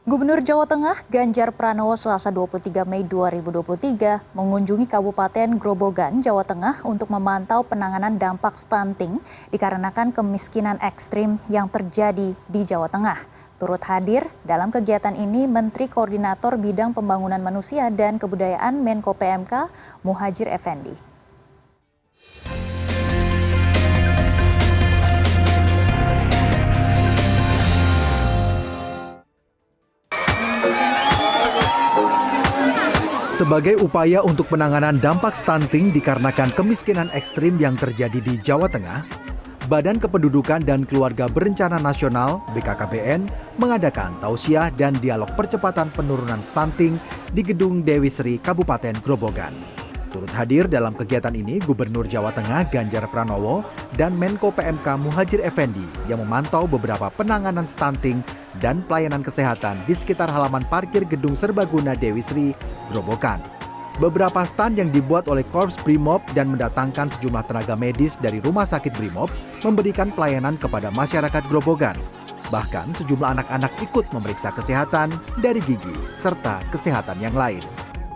Gubernur Jawa Tengah Ganjar Pranowo Selasa 23 Mei 2023 mengunjungi Kabupaten Grobogan, Jawa Tengah untuk memantau penanganan dampak stunting dikarenakan kemiskinan ekstrim yang terjadi di Jawa Tengah. Turut hadir dalam kegiatan ini Menteri Koordinator Bidang Pembangunan Manusia dan Kebudayaan Menko PMK Muhadjir Effendi. Sebagai upaya untuk penanganan dampak stunting dikarenakan kemiskinan ekstrim yang terjadi di Jawa Tengah, Badan Kependudukan dan Keluarga Berencana Nasional (BKKBN) mengadakan tausiah dan dialog percepatan penurunan stunting di Gedung Dewi Sri, Kabupaten Grobogan. Turut hadir dalam kegiatan ini Gubernur Jawa Tengah Ganjar Pranowo dan Menko PMK Muhadjir Effendi yang memantau beberapa penanganan stunting dan pelayanan kesehatan di sekitar halaman parkir Gedung Serbaguna Dewi Sri, Grobogan. Beberapa stand yang dibuat oleh Korps Brimob dan mendatangkan sejumlah tenaga medis dari Rumah Sakit Brimob memberikan pelayanan kepada masyarakat Grobogan. Bahkan sejumlah anak-anak ikut memeriksa kesehatan dari gigi serta kesehatan yang lain.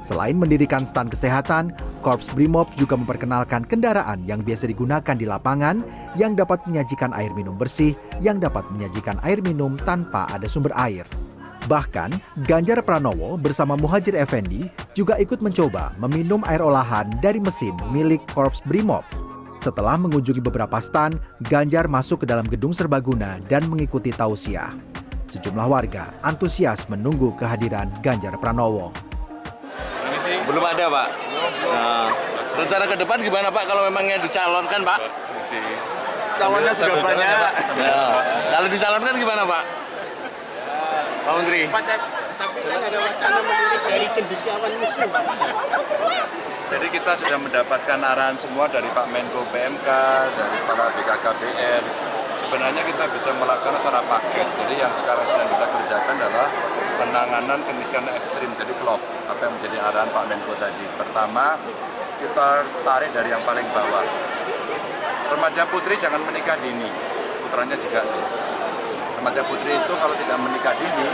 Selain mendirikan stand kesehatan, Korps Brimob juga memperkenalkan kendaraan yang biasa digunakan di lapangan yang dapat menyajikan air minum bersih, yang dapat menyajikan air minum tanpa ada sumber air. Bahkan, Ganjar Pranowo bersama Muhadjir Effendi juga ikut mencoba meminum air olahan dari mesin milik Korps Brimob. Setelah mengunjungi beberapa stand, Ganjar masuk ke dalam Gedung Serbaguna dan mengikuti tausiah. Sejumlah warga antusias menunggu kehadiran Ganjar Pranowo. Belum ada, Pak. Nah, rencana ke depan gimana, Pak, kalau memang yang dicalonkan, Pak? Calonnya sudah banyak. Ya. Kalau dicalonkan gimana, Pak? Pak Menteri. Tapi kan ada wacana melirik dari cendekiawan musuh. Jadi kita sudah mendapatkan arahan semua dari Pak Menko PMK, dari para BKKBN. Sebenarnya kita bisa melaksanakan secara paket. Jadi yang sekarang sedang kita kerjakan adalah penanganan kemiskinan ekstrim, jadi klop, apa yang menjadi arahan Pak Menko tadi. Pertama, kita tarik dari yang paling bawah. Remaja putri jangan menikah dini, putranya juga sih. Remaja putri itu kalau tidak menikah dini,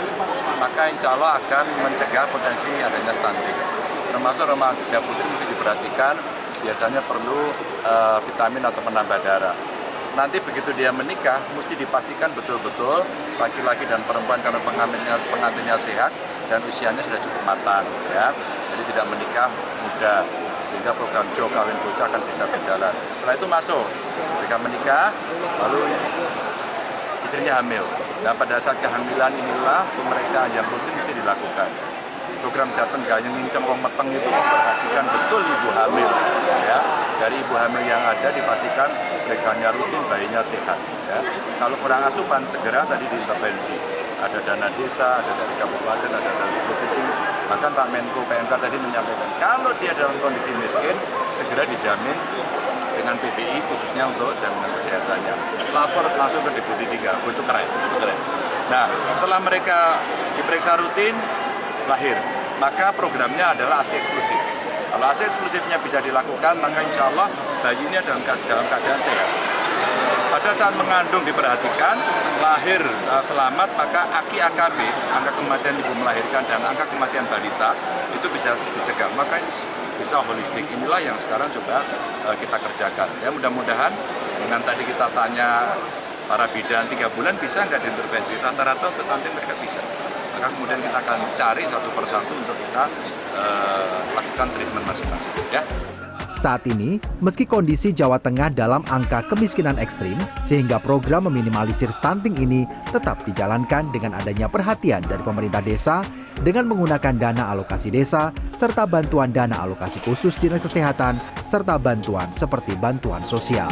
maka insya Allah akan mencegah potensi adanya stunting. Termasuk remaja putri mesti diperhatikan, biasanya perlu vitamin atau penambah darah. Nanti begitu dia menikah, mesti dipastikan betul-betul laki-laki dan perempuan karena pengantinnya sehat dan usianya sudah cukup matang, ya. Jadi tidak menikah muda, sehingga program Jo Kawin Bocah akan bisa berjalan. Setelah itu masuk, mereka menikah, lalu istrinya hamil. Dan pada saat kehamilan inilah pemeriksaan yang rutin mesti dilakukan. Program Jateng Gayeng Nginceng Wong Meteng itu memperhatikan betul ibu hamil, ya. Dari ibu hamil yang ada dipastikan periksanya rutin, bayinya sehat, ya. Kalau kurang asupan segera tadi diintervensi. Ada dana desa, ada dari kabupaten, ada dari provinsi. Bahkan Pak Menko PMK tadi menyampaikan kalau dia dalam kondisi miskin segera dijamin dengan PBI khususnya untuk jaminan kesehatannya. Lapor langsung ke Deputi 3. Itu keren, itu keren. Nah, setelah mereka diperiksa rutin lahir, maka programnya adalah ASI eksklusif. Kalau ASI eksklusifnya bisa dilakukan, maka insya Allah bayi ini dalam keadaan sehat. Pada saat mengandung diperhatikan, lahir selamat, maka AKI AKB, angka kematian ibu melahirkan dan angka kematian balita itu bisa dicegah. Maka bisa holistik. Inilah yang sekarang coba kita kerjakan. Ya, mudah-mudahan dengan tadi kita tanya para bidan 3 bulan bisa nggak diintervensi, rata-rata untuk stunting mereka bisa. Maka kemudian kita akan cari satu persatu untuk kita lakukan treatment masing-masing, ya. Saat ini, meski kondisi Jawa Tengah dalam angka kemiskinan ekstrim, sehingga program meminimalisir stunting ini tetap dijalankan dengan adanya perhatian dari pemerintah desa dengan menggunakan dana alokasi desa, serta bantuan dana alokasi khusus Dinas Kesehatan, serta bantuan seperti bantuan sosial.